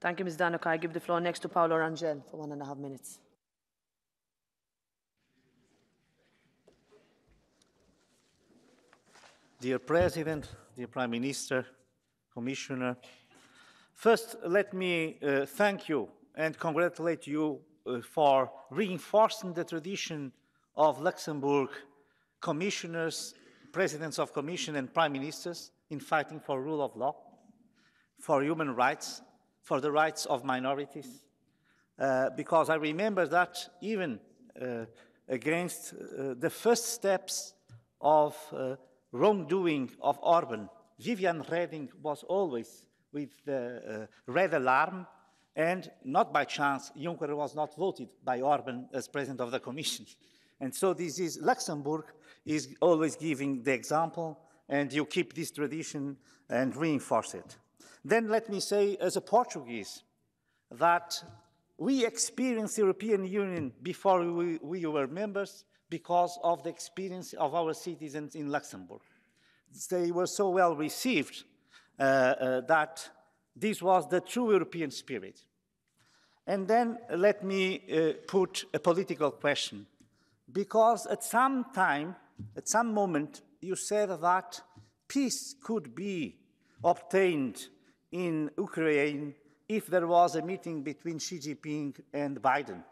Thank you, Ms. Danuka. I give the floor next to Paolo Rangel for 1.5 minutes. Dear President, dear Prime Minister, Commissioner, first let me thank you and congratulate you for reinforcing the tradition of Luxembourg commissioners, presidents of commission and prime ministers in fighting for rule of law, for human rights, for the rights of minorities, because I remember that even against the first steps of wrongdoing of Orban, Viviane Reding was always with the red alarm, and not by chance, Juncker was not voted by Orban as president of the Commission. And so this is, Luxembourg is always giving the example, and you keep this tradition and reinforce it. Then let me say, as a Portuguese, that we experienced the European Union before we were members because of the experience of our citizens in Luxembourg. They were so well received that this was the true European spirit. And then let me put a political question, because at some time, at some moment, you said that peace could be obtained in Ukraine if there was a meeting between Xi Jinping and Biden.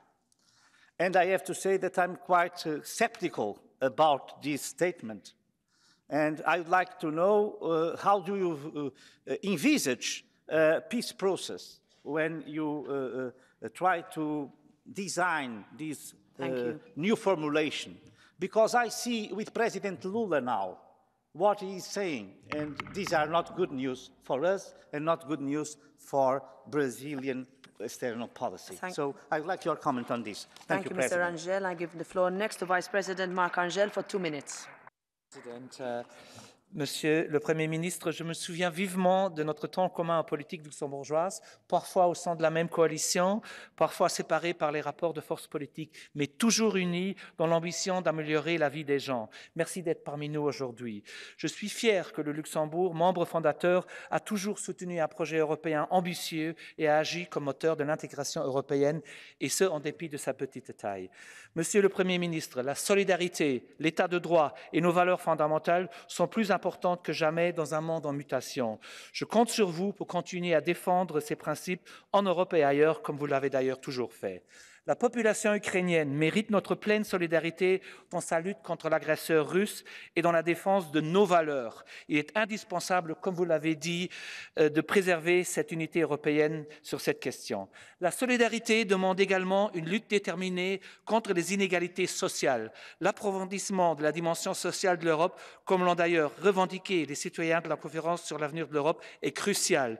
And I have to say that I'm quite skeptical about this statement. And I'd like to know how do you envisage a peace process when you try to design this new formulation? Because I see with President Lula now what he is saying, and these are not good news for us and not good news for Brazilian external policy. So I'd like your comment on this. Thank you, Mr. Rangel. I give the floor next to Vice President Marc Angel for 2 minutes. Monsieur le Premier ministre, je me souviens vivement de notre temps commun en politique luxembourgeoise, parfois au sein de la même coalition, parfois séparés par les rapports de force politiques, mais toujours unis dans l'ambition d'améliorer la vie des gens. Merci d'être parmi nous aujourd'hui. Je suis fier que le Luxembourg, membre fondateur, a toujours soutenu un projet européen ambitieux et a agi comme moteur de l'intégration européenne, et ce, en dépit de sa petite taille. Monsieur le Premier ministre, la solidarité, l'état de droit et nos valeurs fondamentales sont plus importante que jamais dans un monde en mutation. Je compte sur vous pour continuer à défendre ces principes en Europe et ailleurs, comme vous l'avez d'ailleurs toujours fait. La population ukrainienne mérite notre pleine solidarité dans sa lutte contre l'agresseur russe et dans la défense de nos valeurs. Il est indispensable, comme vous l'avez dit, de préserver cette unité européenne sur cette question. La solidarité demande également une lutte déterminée contre les inégalités sociales. L'approfondissement de la dimension sociale de l'Europe, comme l'ont d'ailleurs revendiqué les citoyens de la conférence sur l'avenir de l'Europe, est crucial.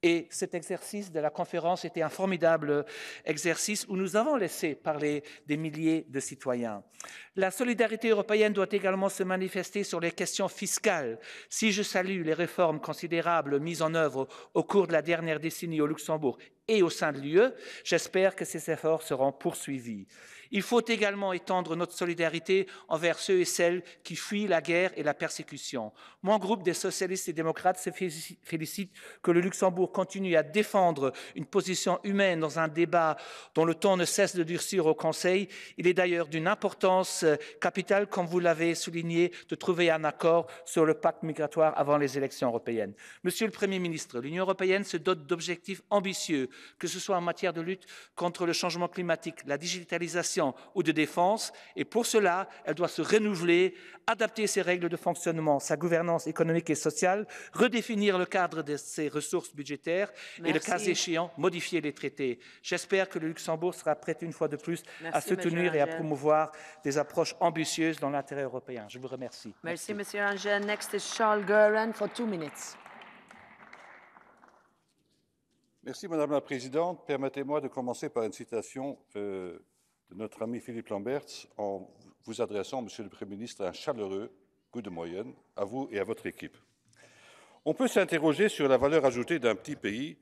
Et cet exercice de la conférence était un formidable exercice où nous avons laissé parler des milliers de citoyens. La solidarité européenne doit également se manifester sur les questions fiscales. Si je salue les réformes considérables mises en œuvre au cours de la dernière décennie au Luxembourg et au sein de l'UE, j'espère que ces efforts seront poursuivis. Il faut également étendre notre solidarité envers ceux et celles qui fuient la guerre et la persécution. Mon groupe des socialistes et démocrates se félicite que le Luxembourg continue à défendre une position humaine dans un débat dont le ton ne cesse de durcir au Conseil. Il est d'ailleurs d'une importance capitale, comme vous l'avez souligné, de trouver un accord sur le pacte migratoire avant les élections européennes. Monsieur le Premier ministre, l'Union européenne se dote d'objectifs ambitieux, que ce soit en matière de lutte contre le changement climatique, la digitalisation ou de défense, et pour cela, elle doit se renouveler, adapter ses règles de fonctionnement, sa gouvernance économique et sociale, redéfinir le cadre de ses ressources budgétaires et, le cas échéant, modifier les traités. J'espère que le Luxembourg sera prêt une fois de plus à soutenir et à promouvoir des approches ambitieuses dans l'intérêt européen. Je vous remercie. Merci, M. Rangel. Next is Charles Goerens for 2 minutes. Merci, Madame la Présidente. Permettez-moi de commencer par une citation de notre ami Philippe Lamberts en vous adressant, Monsieur le Premier ministre, un chaleureux coup de moyenne à vous et à votre équipe. On peut s'interroger sur la valeur ajoutée d'un petit pays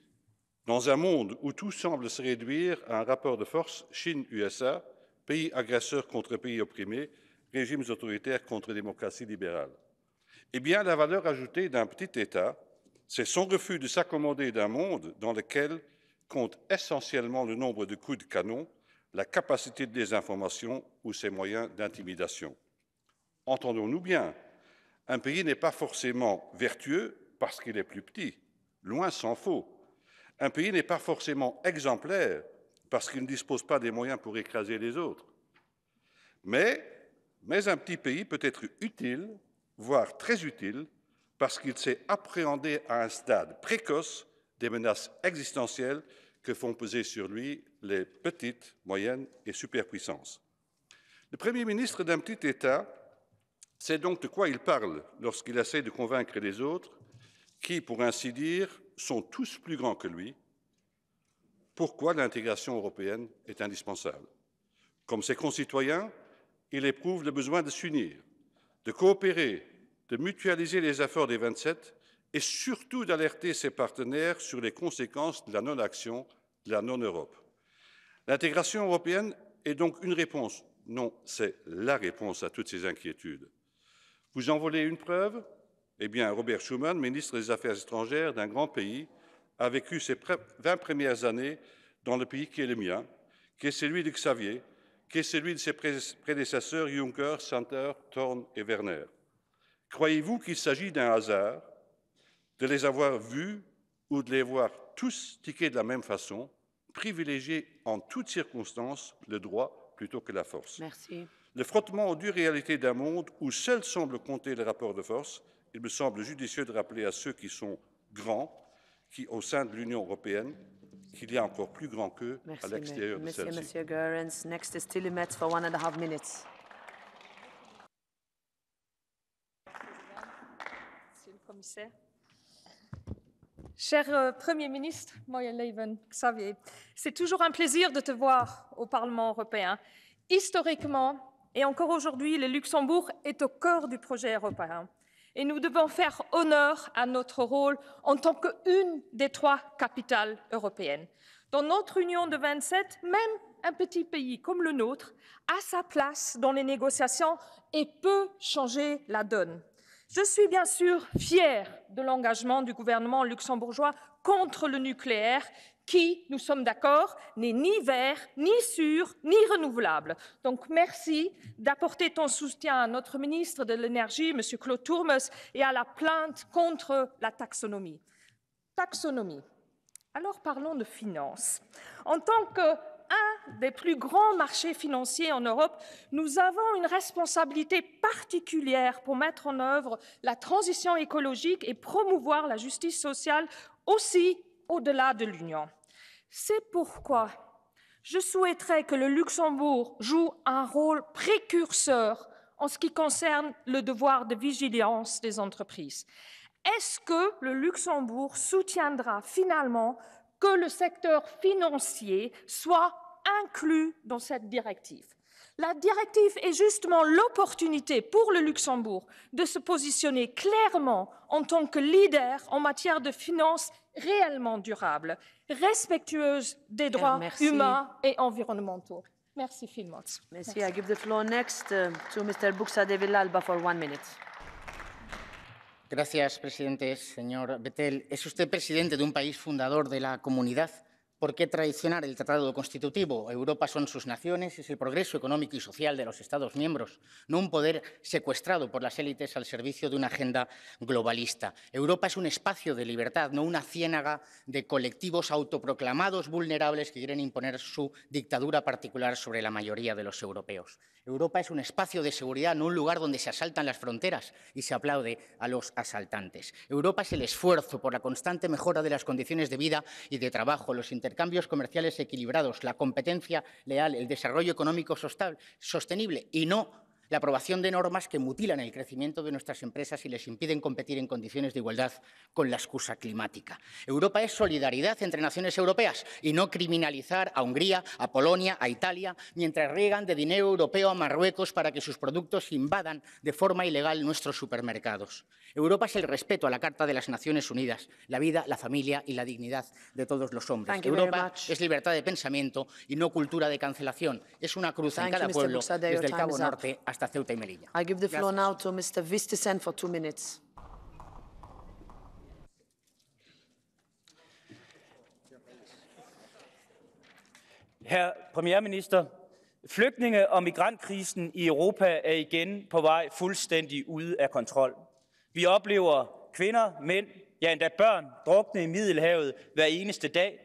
dans un monde où tout semble se réduire à un rapport de force Chine-USA, pays agresseurs contre pays opprimés, régimes autoritaires contre démocratie libérale. Eh bien, la valeur ajoutée d'un petit État, c'est son refus de s'accommoder d'un monde dans lequel compte essentiellement le nombre de coups de canon, la capacité de désinformation ou ses moyens d'intimidation. Entendons-nous bien, un pays n'est pas forcément vertueux parce qu'il est plus petit, loin s'en faut. Un pays n'est pas forcément exemplaire parce qu'il ne dispose pas des moyens pour écraser les autres. Mais un petit pays peut être utile, voire très utile, parce qu'il sait appréhender à un stade précoce des menaces existentielles que font peser sur lui les petites, moyennes et superpuissances. Le Premier ministre d'un petit État sait donc de quoi il parle lorsqu'il essaie de convaincre les autres, qui, pour ainsi dire, sont tous plus grands que lui, pourquoi l'intégration européenne est indispensable. Comme ses concitoyens, il éprouve le besoin de s'unir, de coopérer, de mutualiser les efforts des 27 et surtout d'alerter ses partenaires sur les conséquences de la non-action, de la non-Europe. L'intégration européenne est donc une réponse, non, c'est la réponse à toutes ces inquiétudes. Vous en voulez une preuve? Eh bien, Robert Schuman, ministre des Affaires étrangères d'un grand pays, a vécu ses 20 premières années dans le pays qui est le mien, qui est celui de Xavier, qui est celui de ses prédécesseurs Juncker, Santer, Thorn et Werner. Croyez-vous qu'il s'agit d'un hasard de les avoir vus ou de les voir tous tiquer de la même façon, privilégier en toutes circonstances le droit plutôt que la force? Merci. Le frottement aux dures réalités d'un monde où seul semble compter le rapport de force, il me semble judicieux de rappeler à ceux qui sont grands, qui au sein de l'Union européenne, qu'il y a encore plus grand qu'eux à l'extérieur de celle-ci. Monsieur Goerens. Next is Tilly Metz for 1.5 minutes. Monsieur le Commissaire. Cher Premier ministre, mooie leven Xavier, c'est toujours un plaisir de te voir au Parlement européen. Historiquement, et encore aujourd'hui, le Luxembourg est au cœur du projet européen. Et nous devons faire honneur à notre rôle en tant qu'une des 3 capitales européennes. Dans notre union de 27, même un petit pays comme le nôtre a sa place dans les négociations et peut changer la donne. Je suis bien sûr fière de l'engagement du gouvernement luxembourgeois contre le nucléaire qui, nous sommes d'accord, n'est ni vert, ni sûr, ni renouvelable. Donc merci d'apporter ton soutien à notre ministre de l'Énergie, M. Claude Turmes, et à la plainte contre la taxonomie. Taxonomie. Alors parlons de finances. En tant qu'un des plus grands marchés financiers en Europe, nous avons une responsabilité particulière pour mettre en œuvre la transition écologique et promouvoir la justice sociale aussi au-delà de l'Union. C'est pourquoi je souhaiterais que le Luxembourg joue un rôle précurseur en ce qui concerne le devoir de vigilance des entreprises. Est-ce que le Luxembourg soutiendra finalement que le secteur financier soit inclus dans cette directive? La directive est justement l'opportunité pour le Luxembourg de se positionner clairement en tant que leader en matière de finances réellement durables, respectueuses des droits humains et environnementaux. Merci, Phil Motz. Merci. I give the floor next to Mr. Buxa de Villalba for 1 minute. Gracias, presidente. Señor Bettel, es usted presidente de un país fundador de la comunidad. ¿Por qué traicionar el tratado constitutivo? Europa son sus naciones, es el progreso económico y social de los Estados miembros, no un poder secuestrado por las élites al servicio de una agenda globalista. Europa es un espacio de libertad, no una ciénaga de colectivos autoproclamados vulnerables que quieren imponer su dictadura particular sobre la mayoría de los europeos. Europa es un espacio de seguridad, no un lugar donde se asaltan las fronteras y se aplaude a los asaltantes. Europa es el esfuerzo por la constante mejora de las condiciones de vida y de trabajo, los intercambios comerciales equilibrados, la competencia leal, el desarrollo económico sostenible y no la aprobación de normas que mutilan el crecimiento de nuestras empresas y les impiden competir en condiciones de igualdad con la excusa climática. Europa es solidaridad entre naciones europeas y no criminalizar a Hungría, a Polonia, a Italia, mientras riegan de dinero europeo a Marruecos para que sus productos invadan de forma ilegal nuestros supermercados. Europa es el respeto a la Carta de las Naciones Unidas, la vida, la familia y la dignidad de todos los hombres. Europa es libertad de pensamiento y no cultura de cancelación. Es una cruz en cada pueblo, desde el Cabo Norte hasta Ceuta y Melilla. I give the floor now to Mr. Vistisen for 2 minutes. Herr Premierminister, flygtninge- og migrantkrisen i Europa er igen på vej fuldstændig ude af kontrol. Vi oplever kvinder, mænd, ja endda børn drukne i Middelhavet hver eneste dag.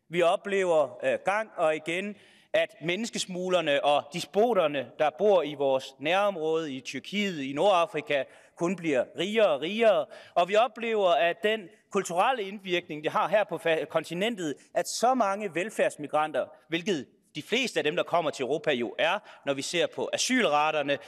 Vi oplever gang og igen, at menneskesmuglerne og despoterne, der bor i vores nærområde, i Tyrkiet, i Nordafrika, kun bliver rigere og rigere. Og vi oplever, at den kulturelle indvirkning, det har her på kontinentet, at så mange velfærdsmigranter, hvilket de fleste af dem, der kommer til Europa jo er, når vi ser på asylraterne,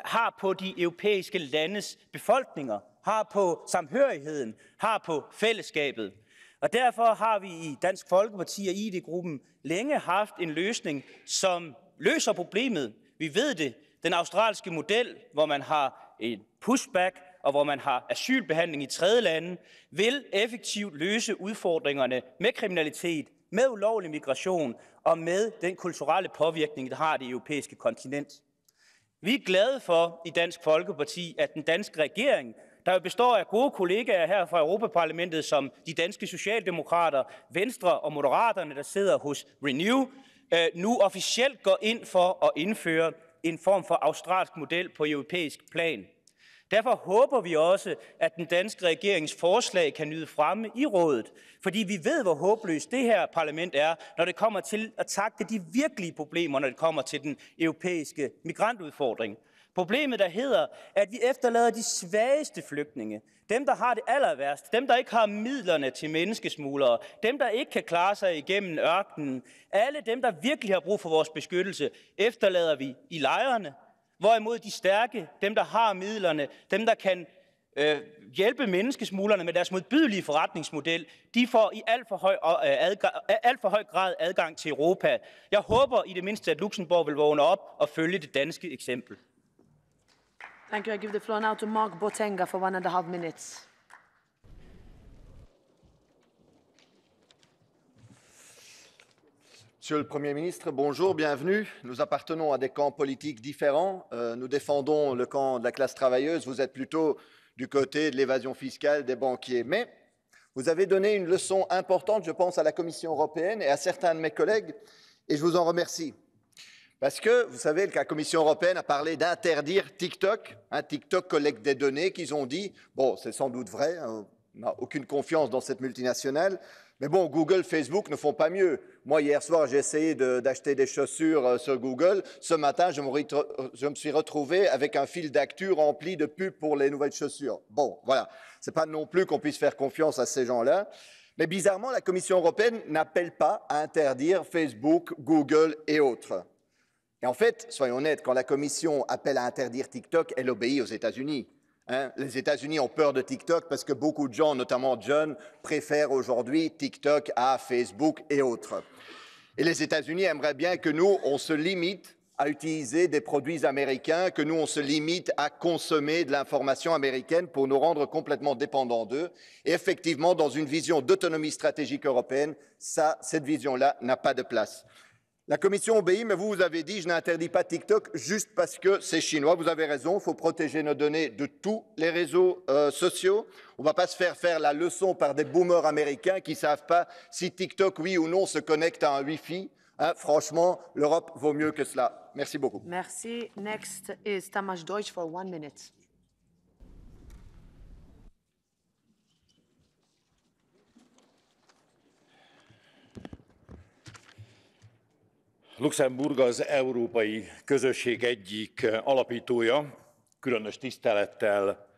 har på de europæiske landes befolkninger, har på samhørigheden, har på fællesskabet. Og derfor har vi i Dansk Folkeparti og ID-gruppen længe haft en løsning, som løser problemet. Vi ved det. Den australske model, hvor man har en pushback og hvor man har asylbehandling i tredje lande, vil effektivt løse udfordringerne med kriminalitet, med ulovlig migration og med den kulturelle påvirkning, der har det europæiske kontinent. Vi er glade for i Dansk Folkeparti, at den danske regering, der jo består af gode kollegaer her fra Europaparlamentet, som de danske socialdemokrater, Venstre og Moderaterne, der sidder hos Renew, nu officielt går ind for at indføre en form for australsk model på europæisk plan. Derfor håber vi også, at den danske regerings forslag kan nyde fremme i rådet, fordi vi ved, hvor håbløst det her parlament er, når det kommer til at tackle de virkelige problemer, når det kommer til den europæiske migrantudfordring. Problemet der hedder, at vi efterlader de svageste flygtninge, dem der har det aller værst, dem der ikke har midlerne til menneskesmuglere, dem der ikke kan klare sig igennem ørkenen, alle dem der virkelig har brug for vores beskyttelse, efterlader vi i lejrene. Hvorimod de stærke, dem der har midlerne, dem der kan hjælpe menneskesmuglerne med deres modbydelige forretningsmodel, de får i alt for høj grad adgang til Europa. Jeg håber i det mindste, at Luxembourg vil vågne op og følge det danske eksempel. Thank you. I give the floor now to Mark Botenga for 1.5 minutes. Monsieur le Premier ministre, bonjour, bienvenue. Nous appartenons à des camps politiques différents. Nous défendons le camp de la classe travailleuse. Vous êtes plutôt du côté de l'évasion fiscale des banquiers. Mais vous avez donné une leçon importante, je pense, à la Commission européenne et à certains de mes collègues, et je vous en remercie. Parce que, vous savez, la Commission européenne a parlé d'interdire TikTok. TikTok collecte des données qu'ils ont dit, bon, c'est sans doute vrai, on n'a aucune confiance dans cette multinationale, mais bon, Google, Facebook ne font pas mieux. Moi, hier soir, j'ai essayé d'acheter des chaussures sur Google. Ce matin, je me suis retrouvé avec un fil d'actu rempli de pubs pour les nouvelles chaussures. Bon, voilà, ce n'est pas non plus qu'on puisse faire confiance à ces gens-là. Mais bizarrement, la Commission européenne n'appelle pas à interdire Facebook, Google et autres. Et en fait, soyons honnêtes, quand la Commission appelle à interdire TikTok, elle obéit aux États-Unis. Les États-Unis ont peur de TikTok parce que beaucoup de gens, notamment jeunes, préfèrent aujourd'hui TikTok à Facebook et autres. Et les États-Unis aimeraient bien que nous, on se limite à utiliser des produits américains, que nous, on se limite à consommer de l'information américaine pour nous rendre complètement dépendants d'eux. Et effectivement, dans une vision d'autonomie stratégique européenne, cette vision-là n'a pas de place. La Commission obéit, mais vous avez dit « je n'interdis pas TikTok juste parce que c'est chinois ». Vous avez raison, il faut protéger nos données de tous les réseaux sociaux. On ne va pas se faire la leçon par des boomers américains qui ne savent pas si TikTok, oui ou non, se connecte à un Wi-Fi. Franchement, l'Europe vaut mieux que cela. Merci beaucoup. Merci. Next is Tamás Deutsch for 1 minute. Luxemburg az európai közösség egyik alapítója, különös tisztelettel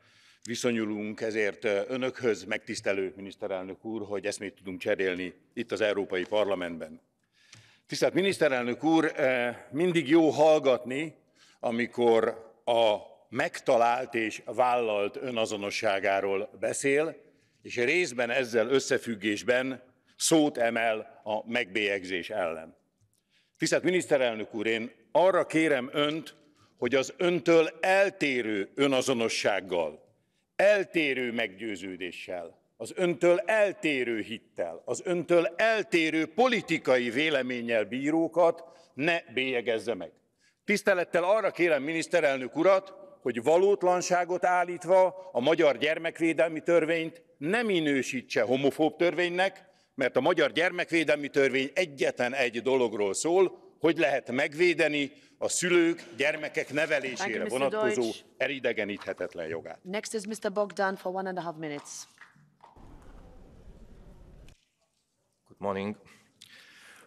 viszonyulunk ezért önökhöz, megtisztelő miniszterelnök úr, hogy eszmét tudunk cserélni itt az Európai Parlamentben. Tisztelt miniszterelnök úr, mindig jó hallgatni, amikor a megtalált és vállalt önazonosságáról beszél, és részben ezzel összefüggésben szót emel a megbélyegzés ellen. Tisztelt miniszterelnök úr, én arra kérem önt, hogy az öntől eltérő önazonossággal, eltérő meggyőződéssel, az öntől eltérő hittel, az öntől eltérő politikai véleménnyel bírókat ne bélyegezze meg. Tisztelettel arra kérem miniszterelnök urat, hogy valótlanságot állítva a magyar gyermekvédelmi törvényt ne minősítse homofób törvénynek, mert a magyar gyermekvédelmi törvény egyetlen egy dologról szól, hogy lehet megvédeni a szülők gyermekek nevelésére vonatkozó elidegeníthetetlen jogát. Next is Mr. Bogdan for 1.5 minutes. Good morning.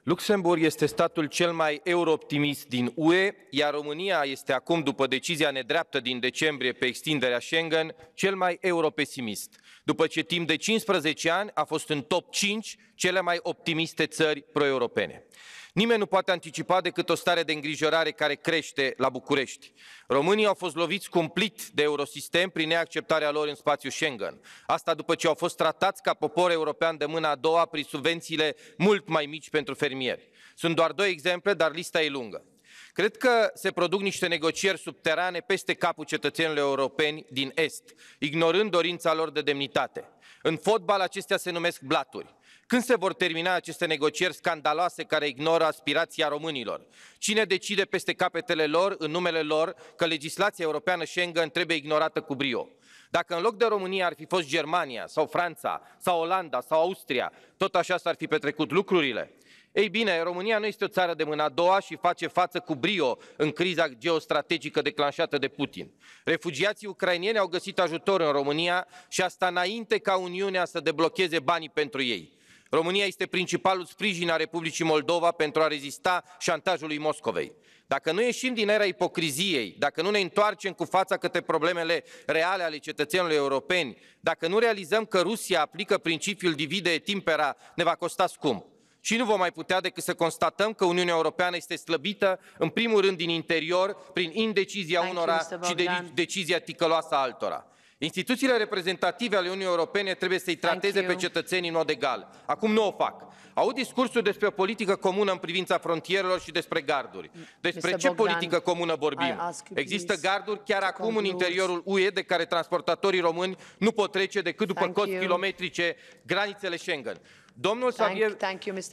Luxemburg este statul cel mai eurooptimist din UE, iar România este acum, după decizia nedreaptă din decembrie pe extinderea Schengen, cel mai europesimist, după ce timp de 15 ani a fost în top 5 cele mai optimiste țări pro-europene. Nimeni nu poate anticipa decât o stare de îngrijorare care crește la București. Românii au fost loviți cumplit de Eurosistem prin neacceptarea lor în spațiul Schengen. Asta după ce au fost tratați ca popor european de mâna a doua prin subvențiile mult mai mici pentru fermieri. Sunt doar 2 exemple, dar lista e lungă. Cred că se produc niște negocieri subterane peste capul cetățenilor europeni din Est, ignorând dorința lor de demnitate. În fotbal acestea se numesc blaturi. Când se vor termina aceste negocieri scandaloase care ignoră aspirația românilor? Cine decide peste capetele lor, în numele lor, că legislația europeană Schengen trebuie ignorată cu brio? Dacă în loc de România ar fi fost Germania, sau Franța, sau Olanda, sau Austria, tot așa s-ar fi petrecut lucrurile? Ei bine, România nu este o țară de mâna a doua și face față cu brio în criza geostrategică declanșată de Putin. Refugiații ucraineni au găsit ajutor în România și asta înainte ca Uniunea să deblocheze banii pentru ei. România este principalul sprijin al Republicii Moldova pentru a rezista șantajului Moscovei. Dacă nu ieșim din era ipocriziei, dacă nu ne întoarcem cu fața către problemele reale ale cetățenilor europeni, dacă nu realizăm că Rusia aplică principiul divide et impera, ne va costa scump. Și nu vom mai putea decât să constatăm că Uniunea Europeană este slăbită, în primul rând din interior, prin indecizia unora și decizia ticăloasă a altora. Instituțiile reprezentative ale Uniunii Europene trebuie să-i trateze pe cetățenii în mod egal. Acum nu o fac. Aud discursuri despre o politică comună în privința frontierelor și despre garduri. Despre ce politică comună vorbim? Există garduri chiar acum în interiorul UE de care transportatorii români nu pot trece decât după cozi kilometrice granițele Schengen. Domnul Xavier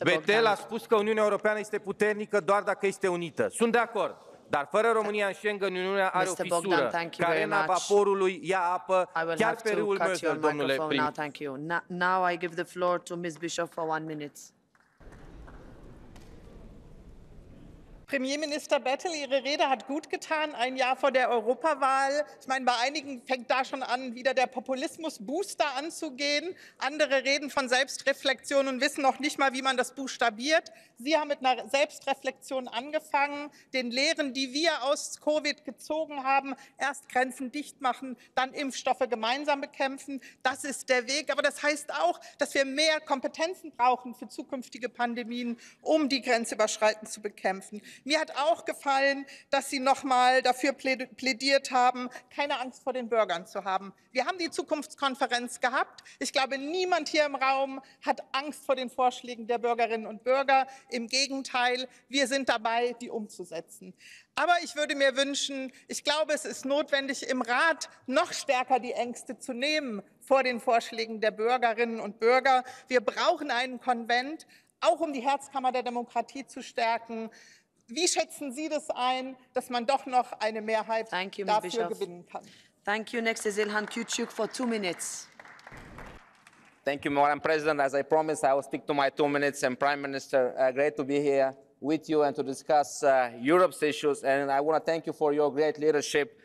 Bettel a spus că Uniunea Europeană este puternică doar dacă este unită. Sunt de acord. Dar fără România în Schengen, Uniunea are o fisură. Carena vaporului ia apă chiar pe râul Meuse, domnule prim. Now I give the floor to Ms. Bishop for 1 minute. Premierminister Bettel, Ihre Rede hat gut getan, ein Jahr vor der Europawahl. Ich meine, bei einigen fängt da schon an, wieder der Populismus-Booster anzugehen. Andere reden von Selbstreflexion und wissen noch nicht mal, wie man das buchstabiert. Sie haben mit einer Selbstreflexion angefangen, den Lehren, die wir aus Covid gezogen haben, erst Grenzen dicht machen, dann Impfstoffe gemeinsam bekämpfen. Das ist der Weg. Aber das heißt auch, dass wir mehr Kompetenzen brauchen für zukünftige Pandemien, um die grenzüberschreitend zu bekämpfen. Mir hat auch gefallen, dass Sie noch mal dafür plädiert haben, keine Angst vor den Bürgern zu haben. Wir haben die Zukunftskonferenz gehabt. Ich glaube, niemand hier im Raum hat Angst vor den Vorschlägen der Bürgerinnen und Bürger. Im Gegenteil, wir sind dabei, die umzusetzen. Aber ich würde mir wünschen, ich glaube, es ist notwendig, im Rat noch stärker die Ängste zu nehmen vor den Vorschlägen der Bürgerinnen und Bürger. Wir brauchen einen Konvent, auch um die Herzkammer der Demokratie zu stärken. Wie schätzen Sie das ein, dass man doch noch eine Mehrheit dafür gewinnen kann? Thank you. Next is Ilhan Küçük for 2 minutes. Thank you, Madam President. As I promised, I will stick to my 2 minutes. And Prime Minister, great to be here with you and to discuss Europe's issues. And I want to thank you for your great leadership.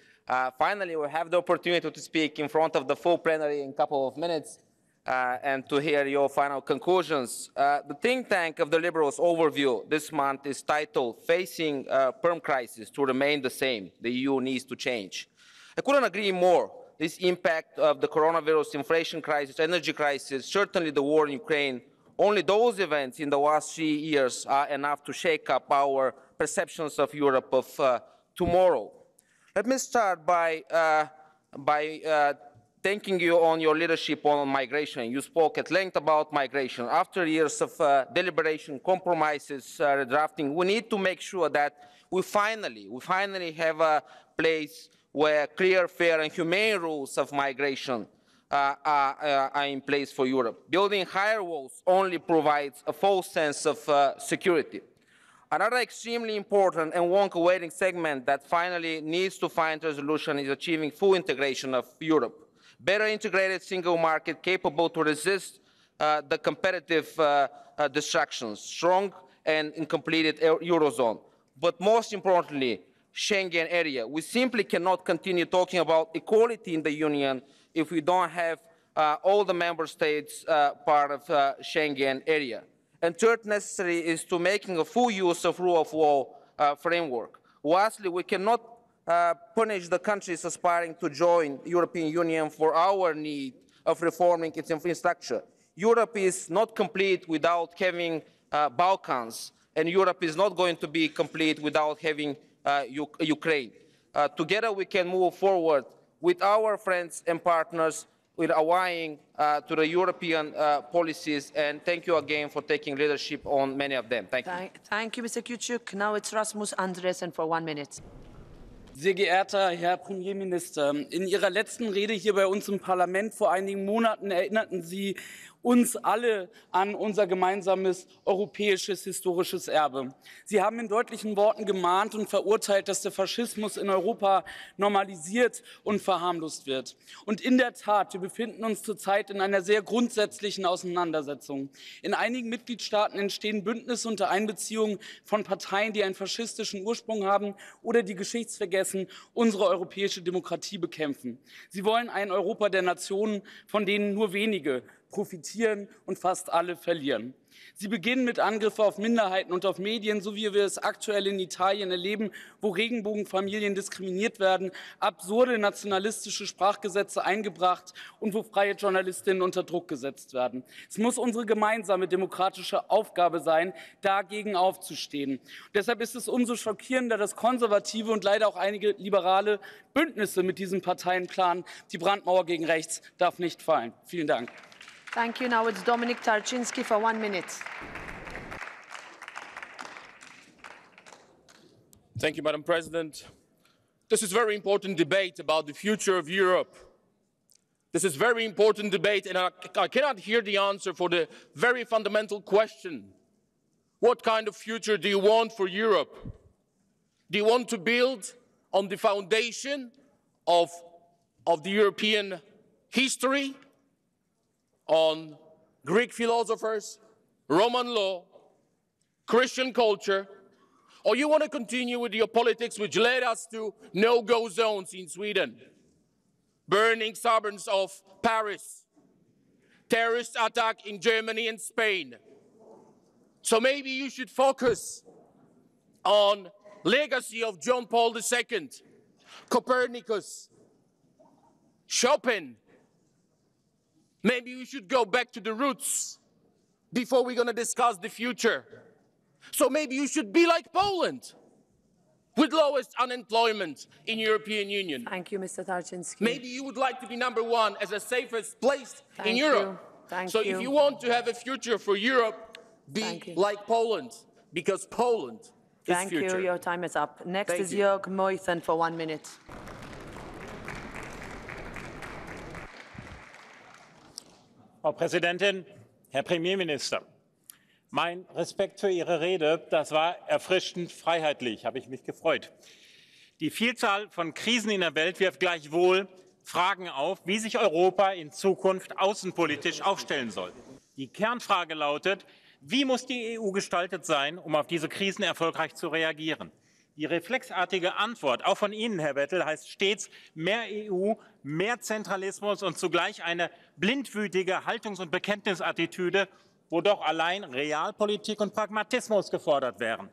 Finally, we have the opportunity to speak in front of the full plenary in a couple of minutes. And to hear your final conclusions. The think tank of the Liberals overview this month is titled Facing Perm Crisis to Remain the Same. The EU needs to change. I couldn't agree more. This impact of the coronavirus, inflation crisis, energy crisis, certainly the war in Ukraine, only those events in the last 3 years are enough to shake up our perceptions of Europe of tomorrow. Let me start by thanking you on your leadership on migration. You spoke at length about migration. After years of deliberation, compromises, redrafting, we need to make sure that we finally have a place where clear, fair and humane rules of migration are in place for Europe. Building higher walls only provides a false sense of security. Another extremely important and long-awaiting segment that finally needs to find resolution is achieving full integration of Europe. Better integrated single market capable to resist the competitive distractions, strong and completed Eurozone. But most importantly, Schengen area. We simply cannot continue talking about equality in the Union if we don't have all the member states part of Schengen area. And third necessary is to making a full use of rule of law framework. Lastly, we cannot punish the countries aspiring to join the European Union for our need of reforming its infrastructure. Europe is not complete without having Balkans, and Europe is not going to be complete without having Ukraine. Together we can move forward with our friends and partners with aligning to the European policies, and thank you again for taking leadership on many of them. Thank you. Thank you, Mr. Küçük. Now it's Rasmus Andresen for 1 minute. Sehr geehrter Herr Premierminister, in Ihrer letzten Rede hier bei uns im Parlament vor einigen Monaten erinnerten Sie uns alle an unser gemeinsames europäisches historisches Erbe. Sie haben in deutlichen Worten gemahnt und verurteilt, dass der Faschismus in Europa normalisiert und verharmlost wird. Und in der Tat, wir befinden uns zurzeit in einer sehr grundsätzlichen Auseinandersetzung. In einigen Mitgliedstaaten entstehen Bündnisse unter Einbeziehung von Parteien, die einen faschistischen Ursprung haben oder die geschichtsvergessen unsere europäische Demokratie bekämpfen. Sie wollen ein Europa der Nationen, von denen nur wenige profitieren und fast alle verlieren. Sie beginnen mit Angriffen auf Minderheiten und auf Medien, so wie wir es aktuell in Italien erleben, wo Regenbogenfamilien diskriminiert werden, absurde nationalistische Sprachgesetze eingebracht und wo freie Journalistinnen unter Druck gesetzt werden. Es muss unsere gemeinsame demokratische Aufgabe sein, dagegen aufzustehen. Und deshalb ist es umso schockierender, dass Konservative und leider auch einige Liberale Bündnisse mit diesen Parteien planen. Die Brandmauer gegen rechts darf nicht fallen. Vielen Dank. Thank you. Now it's Dominik Tarczynski for 1 minute. Thank you, Madam President. This is a very important debate about the future of Europe. This is a very important debate, and I cannot hear the answer for the very fundamental question. What kind of future do you want for Europe? Do you want to build on the foundation of the European history, on Greek philosophers, Roman law, Christian culture, or you want to continue with your politics which led us to no-go zones in Sweden, burning suburbs of Paris, terrorist attack in Germany and Spain? So maybe you should focus on legacy of John Paul II, Copernicus, Chopin. Maybe we should go back to the roots before we're going to discuss the future. So maybe you should be like Poland, with lowest unemployment in European Union. Thank you, Mr. Tarczynski. Maybe you would like to be #1 as the safest place in Europe. Thank you. If you want to have a future for Europe, be like Poland, because Poland is future. Thank you. Your time is up. Next Thank is you. Jörg Meuthen for 1 minute. Frau Präsidentin, Herr Premierminister! Mein Respekt für Ihre Rede, das war erfrischend freiheitlich, habe ich mich gefreut. Die Vielzahl von Krisen in der Welt wirft gleichwohl Fragen auf, wie sich Europa in Zukunft außenpolitisch aufstellen soll. Die Kernfrage lautet, wie muss die EU gestaltet sein, um auf diese Krisen erfolgreich zu reagieren? Die reflexartige Antwort, auch von Ihnen, Herr Bettel, heißt stets mehr EU, mehr Zentralismus und zugleich eine blindwütige Haltungs- und Bekenntnisattitüde, wo doch allein Realpolitik und Pragmatismus gefordert wären.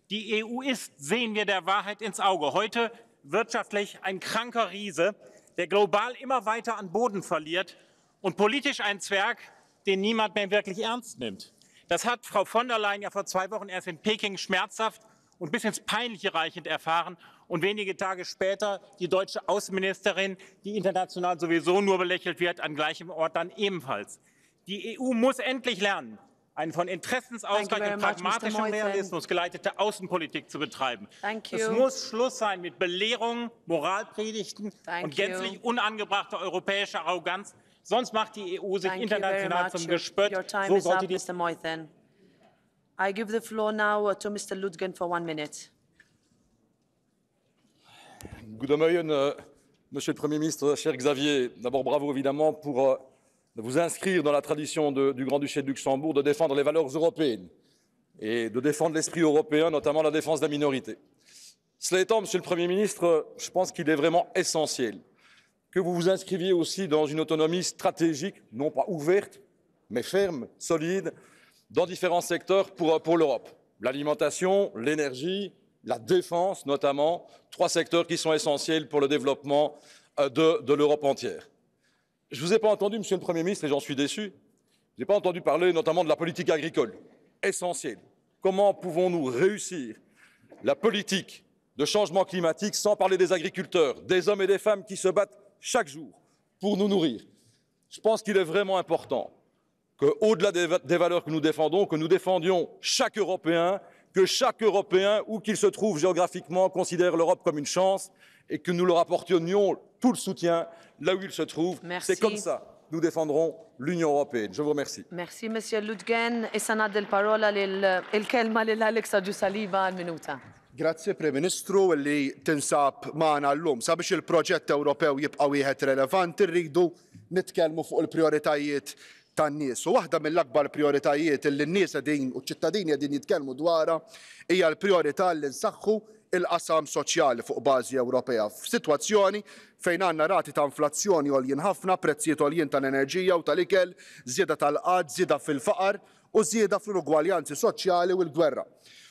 Die EU ist, sehen wir der Wahrheit ins Auge, heute wirtschaftlich ein kranker Riese, der global immer weiter an Boden verliert und politisch ein Zwerg, den niemand mehr wirklich ernst nimmt. Das hat Frau von der Leyen ja vor 2 Wochen erst in Peking schmerzhaft und bis ins Peinliche reichend erfahren und wenige Tage später die deutsche Außenministerin, die international sowieso nur belächelt wird, an gleichem Ort dann ebenfalls. Die EU muss endlich lernen, eine von Interessensausgleich und pragmatischem Realismus geleitete Außenpolitik zu betreiben. Es muss Schluss sein mit Belehrungen, Moralpredigten und gänzlich unangebrachter europäischer Arroganz. Sonst macht die EU sich international zum Gespött. So sollte die Mr. Meuthen. I give the floor now to Mr. Ludgen for 1 minute. Good morning, Monsieur le Premier ministre, cher Xavier. D'abord, bravo évidemment pour de vous inscrire dans la tradition du Grand-Duché de Luxembourg, de défendre les valeurs européennes et de défendre l'esprit européen, notamment la défense de la minorité. Cela étant, Monsieur le Premier ministre, je pense qu'il est vraiment essentiel que vous vous inscriviez aussi dans une autonomie stratégique, non pas ouverte, mais ferme, solide, dans différents secteurs pour l'Europe. L'alimentation, l'énergie, la défense notamment, 3 secteurs qui sont essentiels pour le développement de l'Europe entière. Je ne vous ai pas entendu, Monsieur le Premier ministre, et j'en suis déçu, je n'ai pas entendu parler notamment de la politique agricole, essentielle. Comment pouvons-nous réussir la politique de changement climatique sans parler des agriculteurs, des hommes et des femmes qui se battent chaque jour pour nous nourrir? Je pense qu'il est vraiment important qu'au-delà des valeurs que nous défendions chaque Européen, que chaque Européen, où qu'il se trouve géographiquement, considère l'Europe comme une chance et que nous leur apportions tout le soutien là où il se trouve. C'est comme ça que nous défendrons l'Union européenne. Je vous remercie. Merci, Monsieur Ludgen. Issa naddi l-parola il-kelma lil Alex Ġusaliba għal-minuta. Grazie, Prim Ministru, li tinsab maħna l-lum. Sabiex il-proġett Ewropew jibqa' wieħed relevanti, rridu nitkellmu fuq il-prioritajiet tan-nies. U waħda mill-akbar prioritajiet li n-nies qegħdin u ċ-ċittadini qegħdin jitkellmu dwarha hija l-priorità li nsaħħu il-qasam soċjali fuq bażi Ewropea. F'sitwazzjoni fejn għandna rati ta' inflazzjoni għoljin ħafna, prezzijiet għoljin tal-enerġija u tal-ikel, żieda tal-qatt, żieda fil-faqar u żieda fl-ugwaljanzi soċjali u l-gwerra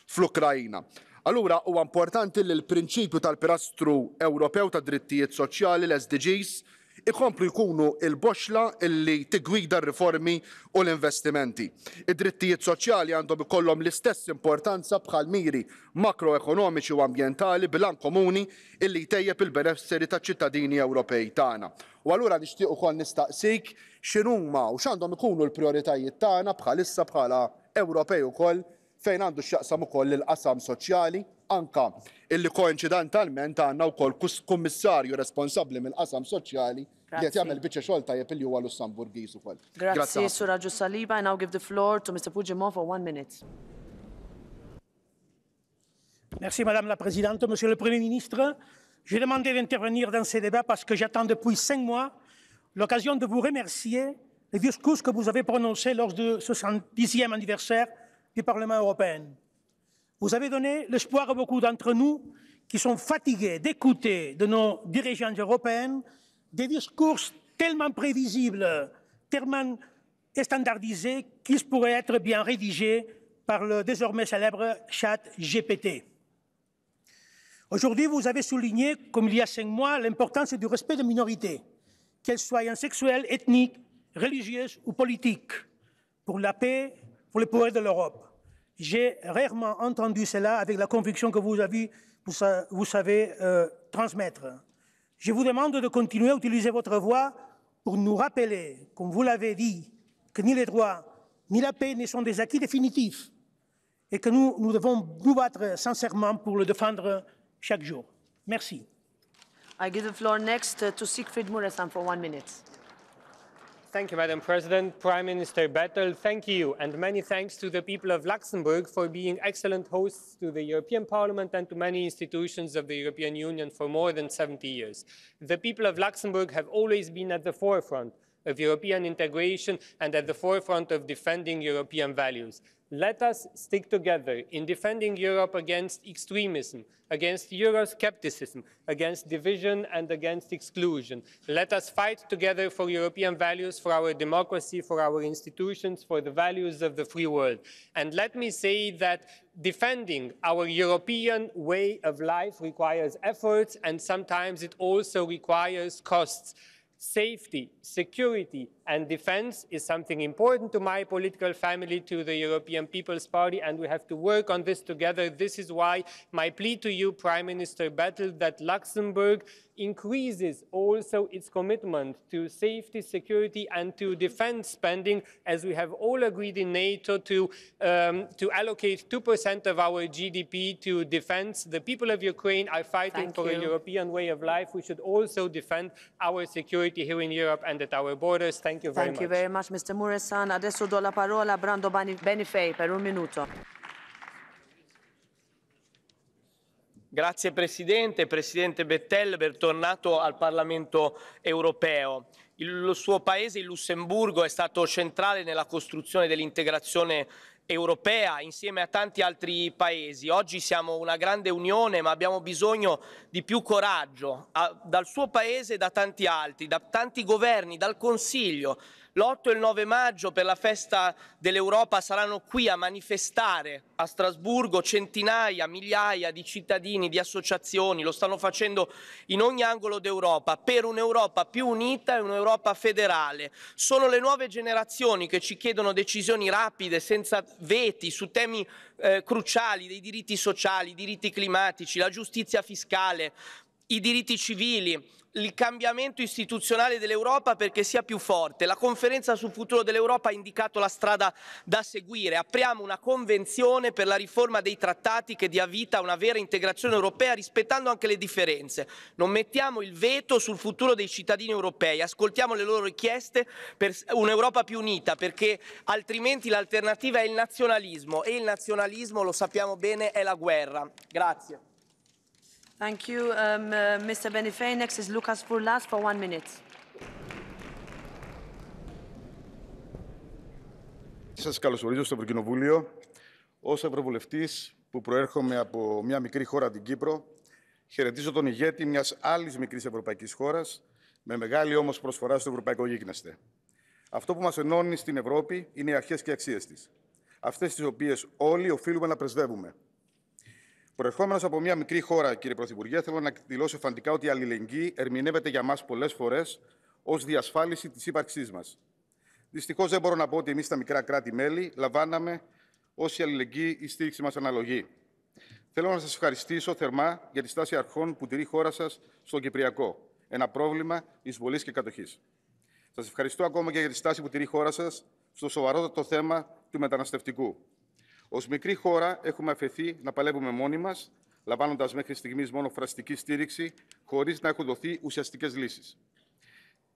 fl-Ukrajna. Allura huwa importanti li l-prinċipju tal-Pilastru Ewropew ta' drittijiet soċjali l-SDGs ikomplu jkunu il-boxla illi tigwida r-riformi u l-investimenti. Id-drittijiet soċjali għandhom ikollhom l-istess importanza bħal miri makroekonomiċi u ambjentali bilan komuni illi jtejjeb il-benesseri taċ-ċittadini Ewropej tagħna. U allura nixtieq ukoll nistaqsik x'inhuma u x'għandhom ikunu l-prijoritajiet tagħna bħalissa bħala Ewropej ukoll fejn għandu x'jaqsam ukoll il-qasam soċjali anka illi koinċidentalment għandna wkoll kummissarju responsabbli mill-qasam soċjali li qed jagħmel biċċa xogħol tajjeb illi huwa Lussemburgiż ukoll. Grazie, Sura Ġusaliba. I now give the floor to Mr. Puigdemont for 1 minute. Merci Madame la Présidente. Monsieur le Premier ministre, j'ai demandé d'intervenir dans ce débat parce que j'attends depuis 5 mois l'occasion de vous remercier des discours que vous avez prononcés lors du 70e anniversaire du Parlement européen. Vous avez donné l'espoir à beaucoup d'entre nous qui sont fatigués d'écouter de nos dirigeants européens des discours tellement prévisibles, tellement standardisés qu'ils pourraient être bien rédigés par le désormais célèbre ChatGPT. Aujourd'hui, vous avez souligné, comme il y a 5 mois, l'importance du respect des minorités, qu'elles soient sexuelles, ethniques, religieuses ou politiques, pour la paix, pour le progrès de l'Europe. J'ai rarement entendu cela avec la conviction que vous savez transmettre. Je vous demande de continuer à utiliser votre voix pour nous rappeler, comme vous l'avez dit, que ni les droits ni la paix ne sont des acquis définitifs et que nous devons nous battre sincèrement pour le défendre chaque jour. Merci. I give the floor next to Siegfried Muresan for 1 minute. Thank you, Madam President. Prime Minister Bettel, thank you, and many thanks to the people of Luxembourg for being excellent hosts to the European Parliament and to many institutions of the European Union for more than 70 years. The people of Luxembourg have always been at the forefront of European integration and at the forefront of defending European values. Let us stick together in defending Europe against extremism, against Euroscepticism, against division and against exclusion. Let us fight together for European values, for our democracy, for our institutions, for the values of the free world. And let me say that defending our European way of life requires efforts, and sometimes it also requires costs. Safety, security and defense is something important to my political family, to the European People's Party, and we have to work on this together. This is why my plea to you, Prime Minister Bettel, that Luxembourg increases also its commitment to safety, security and to defense spending, as we have all agreed in NATO to allocate 2% of our GDP to defense. The people of Ukraine are fighting for a European way of life. We should also defend our security here in Europe and at our borders. Thank you very much. Thank you very much, Mr. Muresan. Adesso do la parola a Brando Benifei per 1 minuto. Grazie Presidente, Presidente Bettel, bentornato al Parlamento europeo. Il suo paese, il Lussemburgo, è stato centrale nella costruzione dell'integrazione europea insieme a tanti altri paesi. Oggi siamo una grande unione, ma abbiamo bisogno di più coraggio dal suo paese e da tanti altri, da tanti governi, dal Consiglio. L'8 e il 9 maggio per la festa dell'Europa saranno qui a manifestare a Strasburgo centinaia, migliaia di cittadini, di associazioni, lo stanno facendo in ogni angolo d'Europa, per un'Europa più unita e un'Europa federale. Sono le nuove generazioni che ci chiedono decisioni rapide, senza veti, su temi cruciali, dei diritti sociali, i diritti climatici, la giustizia fiscale, i diritti civili, il cambiamento istituzionale dell'Europa perché sia più forte. La conferenza sul futuro dell'Europa ha indicato la strada da seguire. Apriamo una convenzione per la riforma dei trattati che dia vita a una vera integrazione europea rispettando anche le differenze. Non mettiamo il veto sul futuro dei cittadini europei, ascoltiamo le loro richieste per un'Europa più unita, perché altrimenti l'alternativa è il nazionalismo e il nazionalismo, lo sappiamo bene, è la guerra. Grazie. Thank you, Mr. Benifei. Next is Lucas Furlas for 1 minute. Σας καλωσορίζω στο Ευρωκοινοβούλιο. Ως Ευρωβουλευτής που προέρχομαι από μια μικρή χώρα, την Κύπρο, χαιρετίζω τον ηγέτη μιας άλλης μικρής ευρωπαϊκής χώρας, με μεγάλη όμως προσφορά στο ευρωπαϊκό γίγνεσθε. Αυτό που μας ενώνει στην Ευρώπη είναι οι αρχές και αξίες της. Αυτές τις οποίες όλοι οφείλουμε να πρεσβεύουμε. Προερχόμενος από μια μικρή χώρα, κύριε Πρωθυπουργέ, θέλω να δηλώσω εφαντικά ότι η αλληλεγγύη ερμηνεύεται για μας πολλές φορές ως διασφάλιση της ύπαρξής μας. Δυστυχώς δεν μπορώ να πω ότι εμείς τα μικρά κράτη-μέλη λαμβάναμε όση αλληλεγγύη η στήριξη μας αναλογεί. Θέλω να σας ευχαριστήσω θερμά για τη στάση αρχών που τηρεί η χώρα σας στον Κυπριακό. Ένα πρόβλημα εισβολής και κατοχής. Σας ευχαριστώ ακόμα και για τη στάση που τηρεί η χώρα σας στο σοβαρότατο θέμα του μεταναστευτικού. Ως μικρή χώρα έχουμε αφαιθεί να παλεύουμε μόνοι μας, λαμβάνοντας μέχρι στιγμής μόνο φραστική στήριξη, χωρίς να έχουν δοθεί ουσιαστικές λύσεις.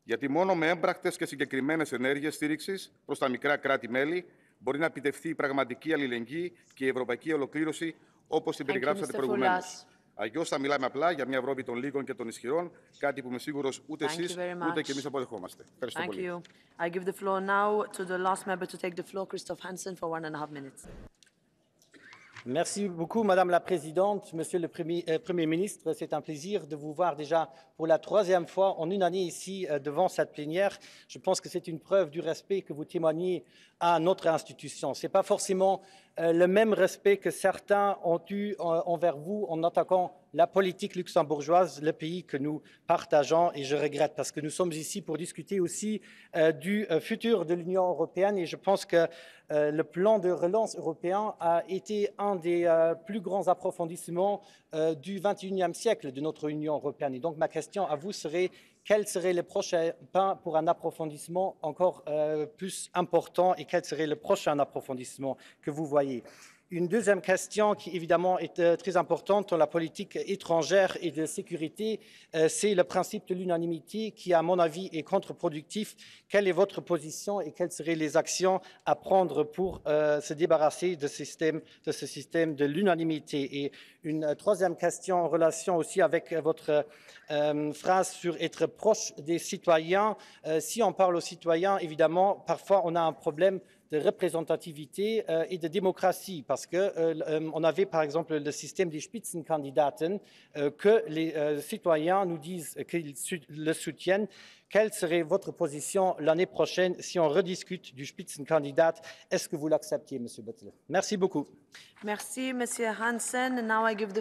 Γιατί μόνο με έμπρακτες και συγκεκριμένες ενέργειες στήριξης προς τα μικρά κράτη-μέλη μπορεί να επιτευχθεί η πραγματική αλληλεγγύη και η ευρωπαϊκή ολοκλήρωση όπως την περιγράψατε προηγουμένως. Αλλιώς θα μιλάμε απλά για μια Ευρώπη των λίγων και των ισχυρών, κάτι που είμαι σίγουρος ούτε εσείς ούτε και εμείς αποδεχόμαστε. Ευχαριστώ πολύ. I give the floor now to the last member to take the floor, Christoph Hansen, for 1.5 minutes. Merci beaucoup, Madame la Présidente. Monsieur le Premier ministre, c'est un plaisir de vous voir déjà pour la 3e fois en une année ici devant cette plénière. Je pense que c'est une preuve du respect que vous témoignez à notre institution. Ce n'est pas forcément le même respect que certains ont eu envers vous en attaquant la politique luxembourgeoise, le pays que nous partageons, et je regrette parce que nous sommes ici pour discuter aussi du futur de l'Union européenne, et je pense que le plan de relance européen a été un des plus grands approfondissements du XXIe siècle de notre Union européenne. Et donc ma question à vous serait: quels seraient les prochains pas pour un approfondissement encore plus important, et quel serait le prochain approfondissement que vous voyez? Une deuxième question qui évidemment est très importante dans la politique étrangère et de sécurité, c'est le principe de l'unanimité qui, à mon avis, est contre-productif. Quelle est votre position et quelles seraient les actions à prendre pour se débarrasser de ce système de l'unanimité? Et une troisième question en relation aussi avec votre phrase sur être proche des citoyens. Si on parle aux citoyens, évidemment, parfois on a un problème de représentativité et de démocratie, parce qu'on avait par exemple le système des Spitzenkandidaten, que les citoyens nous disent qu'ils le soutiennent. Quelle serait votre position l'année prochaine si on rediscute du Spitzenkandidat? Est-ce que vous l'acceptiez, M. Bettel? Merci beaucoup. Merci, M. Hansen. Now I give the